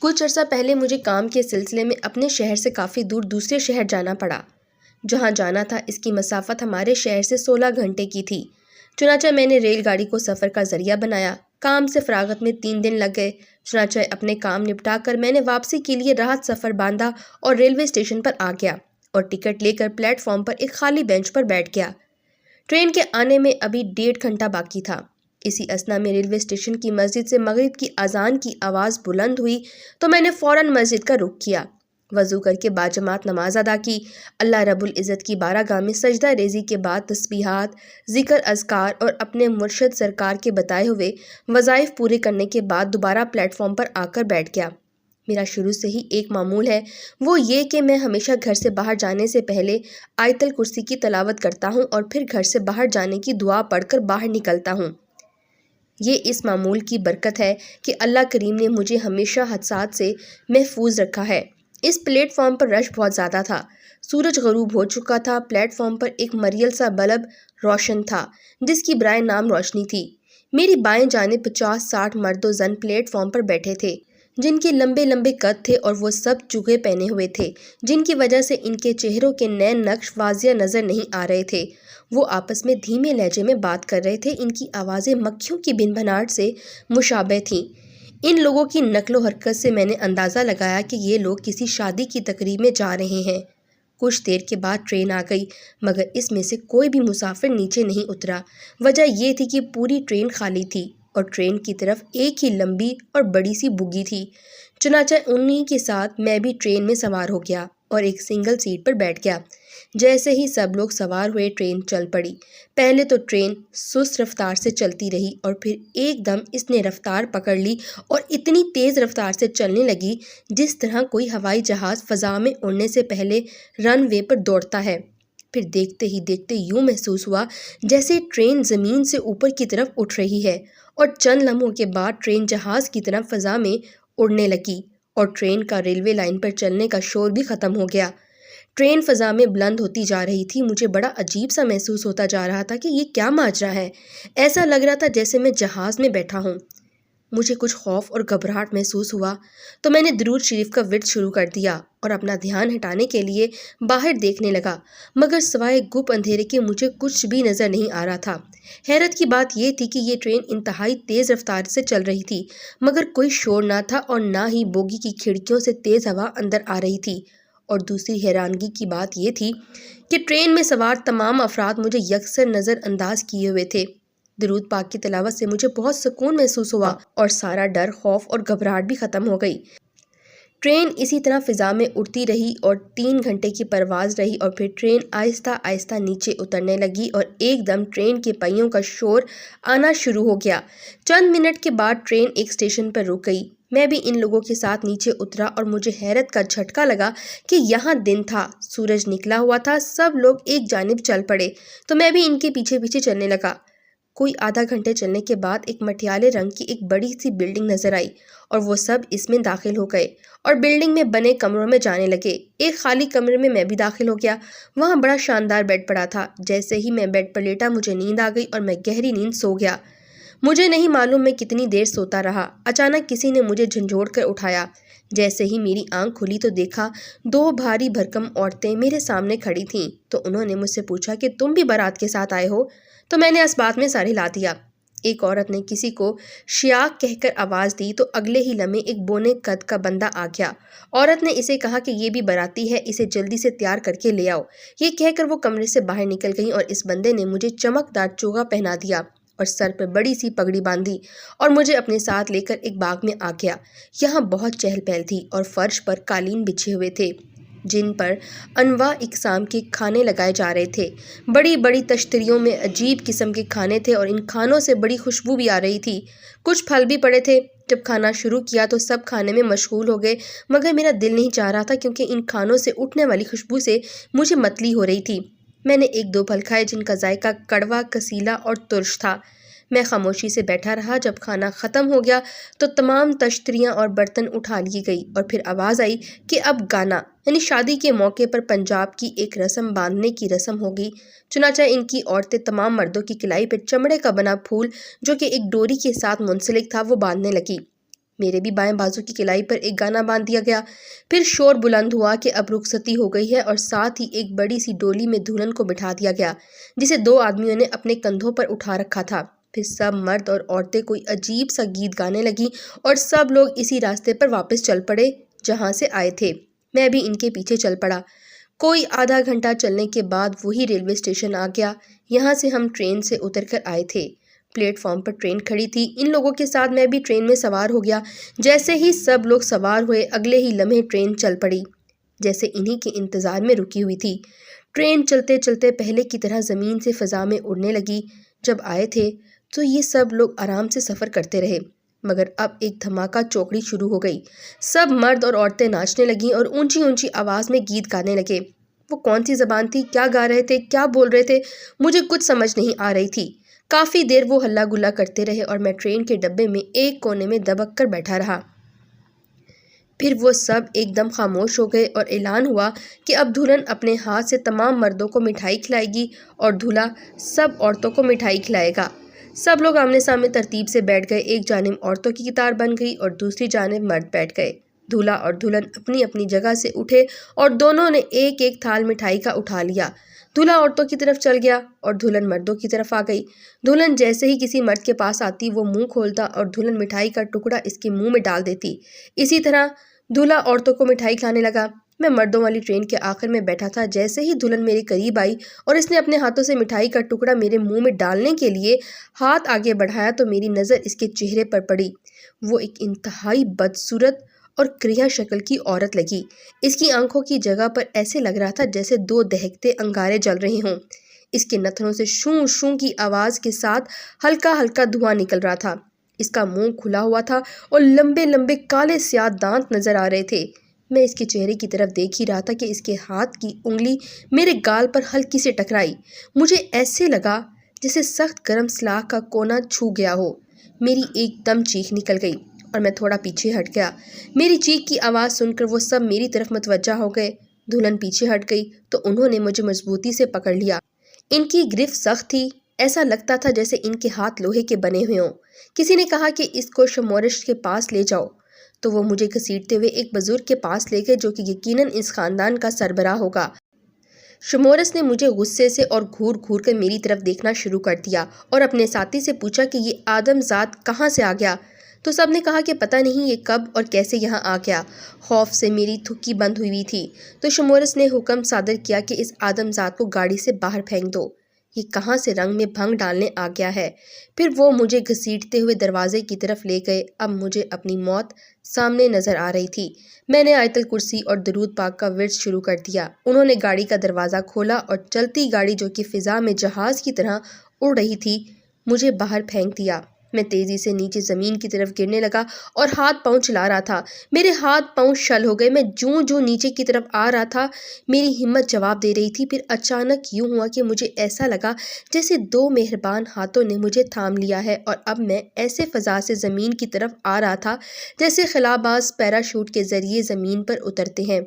کچھ عرصہ پہلے مجھے کام کے سلسلے میں اپنے شہر سے کافی دور دوسرے شہر جانا پڑا۔ جہاں جانا تھا اس کی مسافت ہمارے شہر سے 16 گھنٹے کی تھی۔ چنانچہ میں نے ریل گاڑی کو سفر کا ذریعہ بنایا۔ کام سے فراغت میں 3 دن لگ گئے۔ چنانچہ اپنے کام نپٹا کر میں نے واپسی کے لیے راحت سفر باندھا اور ریلوے اسٹیشن پر آ گیا اور ٹکٹ لے کر پلیٹ فارم پر ایک خالی بینچ پر بیٹھ گیا۔ ٹرین کے آنے میں ابھی 1.5 گھنٹہ باقی تھا۔ اسی اثنا میں ریلوے اسٹیشن کی مسجد سے مغرب کی اذان کی آواز بلند ہوئی تو میں نے فوراً مسجد کا رخ کیا، وضو کر کے باجماعت نماز ادا کی۔ اللہ رب العزت کی بارگاہ میں سجدہ ریزی کے بعد تسبیحات، ذکر، اذکار اور اپنے مرشد سرکار کے بتائے ہوئے وظائف پورے کرنے کے بعد دوبارہ پلیٹ فارم پر آ کر بیٹھ گیا۔ میرا شروع سے ہی ایک معمول ہے، وہ یہ کہ میں ہمیشہ گھر سے باہر جانے سے پہلے آیت الکرسی کی تلاوت کرتا ہوں اور پھر گھر سے باہر جانے کی دعا پڑھ کر باہر نکلتا ہوں۔ یہ اس معمول کی برکت ہے کہ اللہ کریم نے مجھے ہمیشہ حادثات سے محفوظ رکھا ہے۔ اس پلیٹ فارم پر رش بہت زیادہ تھا۔ سورج غروب ہو چکا تھا۔ پلیٹ فارم پر ایک مریل سا بلب روشن تھا جس کی برائے نام روشنی تھی۔ میری بائیں جانب 50-60 مرد و زن پلیٹ فارم پر بیٹھے تھے جن کے لمبے لمبے قد تھے اور وہ سب چوغے پہنے ہوئے تھے جن کی وجہ سے ان کے چہروں کے نئے نقش واضح نظر نہیں آ رہے تھے۔ وہ آپس میں دھیمے لہجے میں بات کر رہے تھے۔ ان کی آوازیں مکھیوں کی بھنبھناہٹ سے مشابہ تھیں۔ ان لوگوں کی نقل و حرکت سے میں نے اندازہ لگایا کہ یہ لوگ کسی شادی کی تقریب میں جا رہے ہیں۔ کچھ دیر کے بعد ٹرین آ گئی مگر اس میں سے کوئی بھی مسافر نیچے نہیں اترا۔ وجہ یہ تھی کہ پوری ٹرین خالی تھی اور ٹرین کی طرف ایک ہی لمبی اور بڑی سی بوگی تھی۔ چنانچہ انہی کے ساتھ میں بھی ٹرین میں سوار ہو گیا اور ایک سنگل سیٹ پر بیٹھ گیا۔ جیسے ہی سب لوگ سوار ہوئے ٹرین چل پڑی۔ پہلے تو ٹرین سست رفتار سے چلتی رہی اور پھر ایک دم اس نے رفتار پکڑ لی اور اتنی تیز رفتار سے چلنے لگی جس طرح کوئی ہوائی جہاز فضا میں اڑنے سے پہلے رن وے پر دوڑتا ہے۔ پھر دیکھتے ہی دیکھتے یوں محسوس ہوا جیسے ٹرین زمین سے اوپر کی طرف اٹھ رہی ہے اور چند لمحوں کے بعد ٹرین جہاز کی طرح فضا میں اڑنے لگی اور ٹرین کا ریلوے لائن پر چلنے کا شور بھی ختم ہو گیا۔ ٹرین فضا میں بلند ہوتی جا رہی تھی۔ مجھے بڑا عجیب سا محسوس ہوتا جا رہا تھا کہ یہ کیا ماجرا ہے۔ ایسا لگ رہا تھا جیسے میں جہاز میں بیٹھا ہوں۔ مجھے کچھ خوف اور گھبراہٹ محسوس ہوا تو میں نے درود شریف کا ورد شروع کر دیا اور اپنا دھیان ہٹانے کے لیے باہر دیکھنے لگا مگر سوائے گپ اندھیرے کے مجھے کچھ بھی نظر نہیں آ رہا تھا۔ حیرت کی بات یہ تھی کہ یہ ٹرین انتہائی تیز رفتار سے چل رہی تھی مگر کوئی شور نہ تھا اور نہ ہی بوگی کی کھڑکیوں سے تیز ہوا اندر آ رہی تھی۔ اور دوسری حیرانگی کی بات یہ تھی کہ ٹرین میں سوار تمام افراد مجھے یکسر نظر انداز کیے ہوئے تھے۔ درود پاک کی تلاوت سے مجھے بہت سکون محسوس ہوا اور سارا ڈر، خوف اور گھبراہٹ بھی ختم ہو گئی۔ ٹرین اسی طرح فضا میں اڑتی رہی اور 3 گھنٹے کی پرواز رہی اور پھر ٹرین آہستہ آہستہ نیچے اترنے لگی اور ایک دم ٹرین کے پہیوں کا شور آنا شروع ہو گیا۔ چند منٹ کے بعد ٹرین ایک اسٹیشن پر رک گئی۔ میں بھی ان لوگوں کے ساتھ نیچے اترا اور مجھے حیرت کا جھٹکا لگا کہ یہاں دن تھا، سورج نکلا ہوا تھا، سب لوگ ایک جانب چل پڑے تو میں بھی ان کے پیچھے پیچھے چلنے لگا۔ کوئی آدھا گھنٹے چلنے کے بعد ایک مٹیالے رنگ کی ایک بڑی سی بلڈنگ نظر آئی اور وہ سب اس میں داخل ہو گئے اور بلڈنگ میں بنے کمروں میں جانے لگے۔ ایک خالی کمرے میں میں بھی داخل ہو گیا۔ وہاں بڑا شاندار بیڈ پڑا تھا۔ جیسے ہی میں بیڈ پر لیٹا مجھے نیند آ گئی اور میں گہری نیند سو گیا۔ مجھے نہیں معلوم میں کتنی دیر سوتا رہا۔ اچانک کسی نے مجھے جھنجھوڑ کر اٹھایا۔ جیسے ہی میری آنکھ کھلی تو دیکھا 2 بھاری بھرکم عورتیں میرے سامنے کھڑی تھیں تو انہوں نے مجھ سے پوچھا کہ تم بھی بارات کے ساتھ آئے ہو؟ تو میں نے اس بات میں سر ہلا دیا۔ ایک عورت نے کسی کو شیاق کہہ کر آواز دی تو اگلے ہی لمحے ایک بونے قد کا بندہ آ گیا۔ عورت نے اسے کہا کہ یہ بھی باراتی ہے، اسے جلدی سے تیار کر کے لے آؤ۔ یہ کہہ کر وہ کمرے سے باہر نکل گئی اور اس بندے نے مجھے چمکدار چوغا پہنا دیا اور سر پر بڑی سی پگڑی باندھی اور مجھے اپنے ساتھ لے کر ایک باغ میں آ گیا۔ یہاں بہت چہل پہل تھی اور فرش پر قالین بچھے ہوئے تھے جن پر انواع اقسام کے کھانے لگائے جا رہے تھے۔ بڑی بڑی تشتریوں میں عجیب قسم کے کھانے تھے اور ان کھانوں سے بڑی خوشبو بھی آ رہی تھی۔ کچھ پھل بھی پڑے تھے۔ جب کھانا شروع کیا تو سب کھانے میں مشغول ہو گئے مگر میرا دل نہیں چاہ رہا تھا کیونکہ ان کھانوں سے اٹھنے والی خوشبو سے مجھے متلی ہو رہی تھی۔ میں نے 1-2 پھل کھائے جن کا ذائقہ کڑوا، کسیلا اور ترش تھا۔ میں خاموشی سے بیٹھا رہا۔ جب کھانا ختم ہو گیا تو تمام تشتریاں اور برتن اٹھا لی گئی اور پھر آواز آئی کہ اب گانا، یعنی شادی کے موقع پر پنجاب کی ایک رسم باندھنے کی رسم ہوگی۔ چنانچہ ان کی عورتیں تمام مردوں کی کلائی پہ چمڑے کا بنا پھول جو کہ ایک ڈوری کے ساتھ منسلک تھا وہ باندھنے لگی۔ میرے بھی بائیں بازو کی کلائی پر ایک گانا باندھ دیا گیا۔ پھر شور بلند ہوا کہ اب رخصتی ہو گئی ہے اور ساتھ ہی ایک بڑی سی ڈولی میں دلہن کو بٹھا دیا گیا جسے 2 آدمیوں نے اپنے کندھوں پر اٹھا رکھا تھا۔ پھر سب مرد اور عورتیں کوئی عجیب سا گیت گانے لگیں اور سب لوگ اسی راستے پر واپس چل پڑے جہاں سے آئے تھے۔ میں بھی ان کے پیچھے چل پڑا۔ کوئی آدھا گھنٹہ چلنے کے بعد وہی ریلوے اسٹیشن آ گیا۔ یہاں سے ہم ٹرین سے اتر کر آئے تھے۔ پلیٹ فارم پر ٹرین کھڑی تھی۔ ان لوگوں کے ساتھ میں بھی ٹرین میں سوار ہو گیا۔ جیسے ہی سب لوگ سوار ہوئے اگلے ہی لمحے ٹرین چل پڑی جیسے انہی کے انتظار میں رکی ہوئی تھی۔ ٹرین چلتے چلتے پہلے کی طرح زمین سے فضا میں اڑنے لگی۔ جب آئے تھے تو یہ سب لوگ آرام سے سفر کرتے رہے، مگر اب ایک دھماکہ چوکڑی شروع ہو گئی۔ سب مرد اور عورتیں ناچنے لگیں اور اونچی اونچی آواز میں گیت گانے لگے۔ وہ کون سی زبان تھی، کیا گا رہے تھے، کیا بول رہے تھے، مجھے کچھ سمجھ نہیں آ رہی تھی۔ کافی دیر وہ ہلا گلا کرتے رہے اور میں ٹرین کے ڈبے میں ایک کونے میں دبک کر بیٹھا رہا۔ پھر وہ سب ایک دم خاموش ہو گئے اور اعلان ہوا کہ اب دلہن اپنے ہاتھ سے تمام مردوں کو مٹھائی کھلائے گی اور دولہا سب عورتوں کو مٹھائی کھلائے گا۔ سب لوگ آمنے سامنے ترتیب سے بیٹھ گئے۔ ایک جانب عورتوں کی قطار بن گئی اور دوسری جانب مرد بیٹھ گئے۔ دولہا اور دلہن اپنی اپنی جگہ سے اٹھے اور دونوں نے ایک ایک تھال مٹھائی کا اٹھا لیا۔ دولہا عورتوں کی طرف چل گیا اور دلہن مردوں کی طرف آ گئی۔ دلہن جیسے ہی کسی مرد کے پاس آتی وہ منہ کھولتا اور دلہن مٹھائی کا ٹکڑا اس کے منہ میں ڈال دیتی۔ اسی طرح دولہا عورتوں کو مٹھائی کھلانے لگا۔ میں مردوں والی ٹرین کے آخر میں بیٹھا تھا۔ جیسے ہی دلہن میرے قریب آئی اور اس نے اپنے ہاتھوں سے مٹھائی کا ٹکڑا میرے منہ میں ڈالنے کے لیے ہاتھ آگے بڑھایا تو میری نظر اس کے چہرے پر پڑی۔ وہ ایک انتہائی بدصورت اور کریا شکل کی عورت لگی۔ اس کی آنکھوں کی جگہ پر ایسے لگ رہا تھا جیسے 2 دہکتے انگارے جل رہے ہوں۔ اس کے نتنوں سے شوں شوں کی آواز کے ساتھ ہلکا ہلکا دھواں نکل رہا تھا۔ اس کا منہ کھلا ہوا تھا اور لمبے لمبے کالے سیاہ دانت نظر آ رہے تھے۔ میں اس کے چہرے کی طرف دیکھ ہی رہا تھا کہ اس کے ہاتھ کی انگلی میرے گال پر ہلکی سے ٹکرائی۔ مجھے ایسے لگا جیسے سخت گرم سلاخ کا کونا چھو گیا ہو۔ میری ایک دم چیخ نکل گئی اور میں تھوڑا پیچھے ہٹ گیا۔ میری چیخ کی آواز سن کر وہ سب میری طرف متوجہ ہو گئے۔ دلہن پیچھے ہٹ گئی تو انہوں نے مجھے مضبوطی سے پکڑ لیا۔ ان کی گرفت سخت تھی، ایسا لگتا تھا جیسے ان کے ہاتھ لوہے کے بنے ہوئے ہوں۔ کسی نے کہا کہ اس کو شمورش کے پاس لے جاؤ، تو وہ مجھے گھسیٹتے ہوئے ایک بزرگ کے پاس لے گئے جو کہ یقیناً اس خاندان کا سربراہ ہوگا۔ شمورس نے مجھے غصے سے اور گھور گھور کر میری طرف دیکھنا شروع کر دیا اور اپنے ساتھی سے پوچھا کہ یہ آدم ذات کہاں سے آ گیا؟ تو سب نے کہا کہ پتہ نہیں یہ کب اور کیسے یہاں آ گیا۔ خوف سے میری تھکی بند ہوئی تھی تو شمورس نے حکم صادر کیا کہ اس آدم ذات کو گاڑی سے باہر پھینک دو، یہ کہاں سے رنگ میں بھنگ ڈالنے آ گیا ہے۔ پھر وہ مجھے گھسیٹتے ہوئے دروازے کی طرف لے گئے۔ اب مجھے اپنی موت سامنے نظر آ رہی تھی۔ میں نے آیت الکرسی اور درود پاک کا ورد شروع کر دیا۔ انہوں نے گاڑی کا دروازہ کھولا اور چلتی گاڑی جو کہ فضا میں جہاز کی طرح اڑ رہی تھی مجھے باہر پھینک دیا۔ میں تیزی سے نیچے زمین کی طرف گرنے لگا اور ہاتھ پاؤں چلا رہا تھا۔ میرے ہاتھ پاؤں شل ہو گئے۔ میں جوں نیچے کی طرف آ رہا تھا میری ہمت جواب دے رہی تھی۔ پھر اچانک یوں ہوا کہ مجھے ایسا لگا جیسے 2 مہربان ہاتھوں نے مجھے تھام لیا ہے اور اب میں ایسے فضا سے زمین کی طرف آ رہا تھا جیسے خلاباز پیراشوٹ کے ذریعے زمین پر اترتے ہیں۔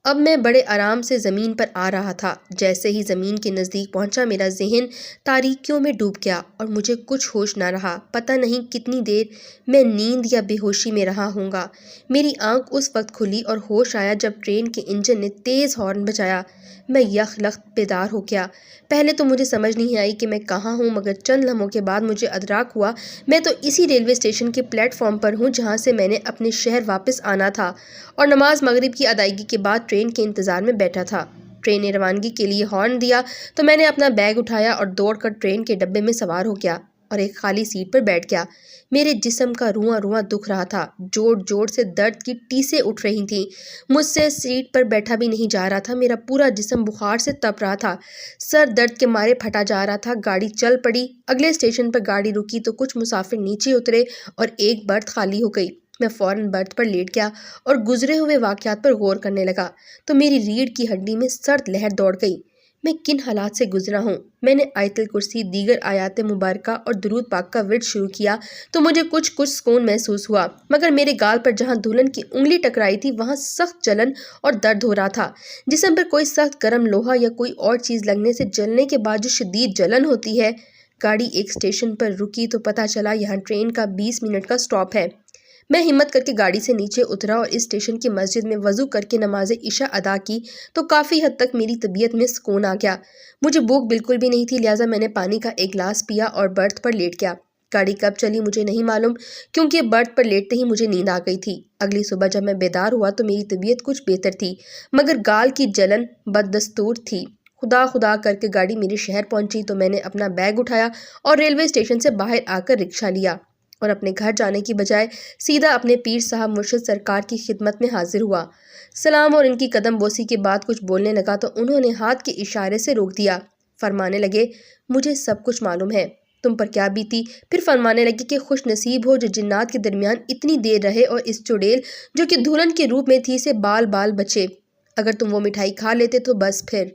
اب میں بڑے آرام سے زمین پر آ رہا تھا۔ جیسے ہی زمین کے نزدیک پہنچا میرا ذہن تاریکیوں میں ڈوب گیا اور مجھے کچھ ہوش نہ رہا۔ پتہ نہیں کتنی دیر میں نیند یا بے ہوشی میں رہا ہوں گا۔ میری آنکھ اس وقت کھلی اور ہوش آیا جب ٹرین کے انجن نے تیز ہارن بجایا۔ میں یک لخت بیدار ہو گیا۔ پہلے تو مجھے سمجھ نہیں آئی کہ میں کہاں ہوں، مگر چند لمحوں کے بعد مجھے ادراک ہوا میں تو اسی ریلوے اسٹیشن کے پلیٹ فارم پر ہوں جہاں سے میں نے اپنے شہر واپس آنا تھا اور نماز مغرب کی ادائیگی کے بعد ٹرین کے انتظار میں بیٹھا تھا۔ ٹرین نے روانگی کے لیے ہارن دیا تو میں نے اپنا بیگ اٹھایا اور دوڑ کر ٹرین کے ڈبے میں سوار ہو گیا اور ایک خالی سیٹ پر بیٹھ گیا۔ میرے جسم کا رواں رواں دکھ رہا تھا۔ جوڑ جوڑ سے درد کی ٹیسیں اٹھ رہی تھیں۔ مجھ سے سیٹ پر بیٹھا بھی نہیں جا رہا تھا۔ میرا پورا جسم بخار سے تپ رہا تھا۔ سر درد کے مارے پھٹا جا رہا تھا۔ گاڑی چل پڑی۔ اگلے اسٹیشن پر گاڑی رکی تو کچھ مسافر نیچے اترے اور ایک برتھ خالی ہو گئی۔ میں فوراً برتھ پر لیٹ گیا اور گزرے ہوئے واقعات پر غور کرنے لگا تو میری ریڑھ کی ہڈی میں سرد لہر دوڑ گئی۔ میں کن حالات سے گزرا ہوں؟ میں نے آیت الکرسی، دیگر آیات مبارکہ اور درود پاک کا ورد شروع کیا تو مجھے کچھ سکون محسوس ہوا، مگر میرے گال پر جہاں دلہن کی انگلی ٹکرائی تھی وہاں سخت جلن اور درد ہو رہا تھا۔ جسم پر کوئی سخت گرم لوہا یا کوئی اور چیز لگنے سے جلنے کے بعد جو شدید جلن ہوتی ہے۔ گاڑی ایک اسٹیشن پر رکی تو پتہ چلا یہاں ٹرین کا 20 منٹ کا اسٹاپ ہے۔ میں ہمت کر کے گاڑی سے نیچے اترا اور اس اسٹیشن کی مسجد میں وضو کر کے نماز عشاء ادا کی تو کافی حد تک میری طبیعت میں سکون آ گیا۔ مجھے بھوک بالکل بھی نہیں تھی، لہٰذا میں نے پانی کا ایک گلاس پیا اور برتھ پر لیٹ گیا۔ گاڑی کب چلی مجھے نہیں معلوم، کیونکہ برتھ پر لیٹتے ہی مجھے نیند آ گئی تھی۔ اگلی صبح جب میں بیدار ہوا تو میری طبیعت کچھ بہتر تھی، مگر گال کی جلن بددستور تھی۔ خدا خدا کر کے گاڑی میرے شہر پہنچی تو میں نے اپنا بیگ اٹھایا اور ریلوے اسٹیشن سے باہر آ کر رکشہ لیا اور اپنے گھر جانے کی بجائے سیدھا اپنے پیر صاحب مرشد سرکار کی خدمت میں حاضر ہوا۔ سلام اور ان کی قدم بوسی کے بعد کچھ بولنے لگا تو انہوں نے ہاتھ کے اشارے سے روک دیا۔ فرمانے لگے، مجھے سب کچھ معلوم ہے تم پر کیا بیتی۔ پھر فرمانے لگے کہ خوش نصیب ہو جو جنات کے درمیان اتنی دیر رہے اور اس چڑیل جو کہ دلہن کے روپ میں تھی سے بال بال بچے۔ اگر تم وہ مٹھائی کھا لیتے تو بس پھر۔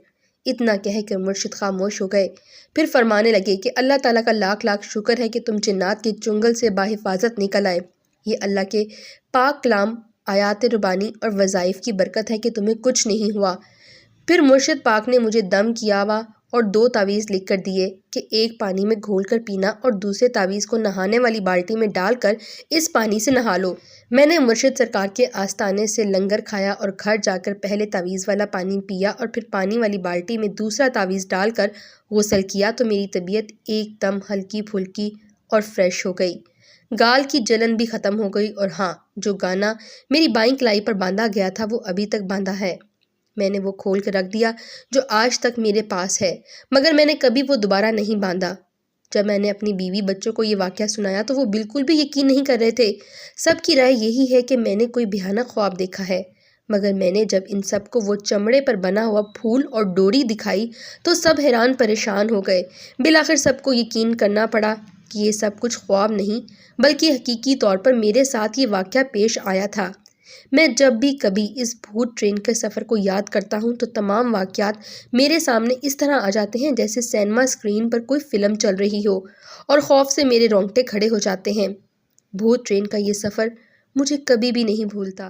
اتنا کہہ کر مرشد خاموش ہو گئے۔ پھر فرمانے لگے کہ اللہ تعالیٰ کا لاکھ لاکھ شکر ہے کہ تم جنات کے چنگل سے باحفاظت نکل آئے۔ یہ اللہ کے پاک کلام، آیات ربانی اور وظائف کی برکت ہے کہ تمہیں کچھ نہیں ہوا۔ پھر مرشد پاک نے مجھے دم کیا ہوا اور 2 تعویذ لکھ کر دیے کہ ایک پانی میں گھول کر پینا اور دوسرے تعویذ کو نہانے والی بالٹی میں ڈال کر اس پانی سے نہا لو۔ میں نے مرشد سرکار کے آستانے سے لنگر کھایا اور گھر جا کر پہلے تعویذ والا پانی پیا اور پھر پانی والی بالٹی میں دوسرا تعویذ ڈال کر غسل کیا تو میری طبیعت ایک دم ہلکی پھلکی اور فریش ہو گئی۔ گال کی جلن بھی ختم ہو گئی اور ہاں، جو گانا میری بائیں کلائی پر باندھا گیا تھا وہ ابھی تک باندھا ہے۔ میں نے وہ کھول کر رکھ دیا جو آج تک میرے پاس ہے، مگر میں نے کبھی وہ دوبارہ نہیں باندھا۔ جب میں نے اپنی بیوی بچوں کو یہ واقعہ سنایا تو وہ بالکل بھی یقین نہیں کر رہے تھے۔ سب کی رائے یہی ہے کہ میں نے کوئی بھیانک خواب دیکھا ہے، مگر میں نے جب ان سب کو وہ چمڑے پر بنا ہوا پھول اور ڈوری دکھائی تو سب حیران پریشان ہو گئے۔ بالآخر سب کو یقین کرنا پڑا کہ یہ سب کچھ خواب نہیں بلکہ حقیقی طور پر میرے ساتھ یہ واقعہ پیش آیا تھا۔ میں جب بھی کبھی اس بھوت ٹرین کے سفر کو یاد کرتا ہوں تو تمام واقعات میرے سامنے اس طرح آ جاتے ہیں جیسے سینما اسکرین پر کوئی فلم چل رہی ہو، اور خوف سے میرے رونگٹے کھڑے ہو جاتے ہیں۔ بھوت ٹرین کا یہ سفر مجھے کبھی بھی نہیں بھولتا۔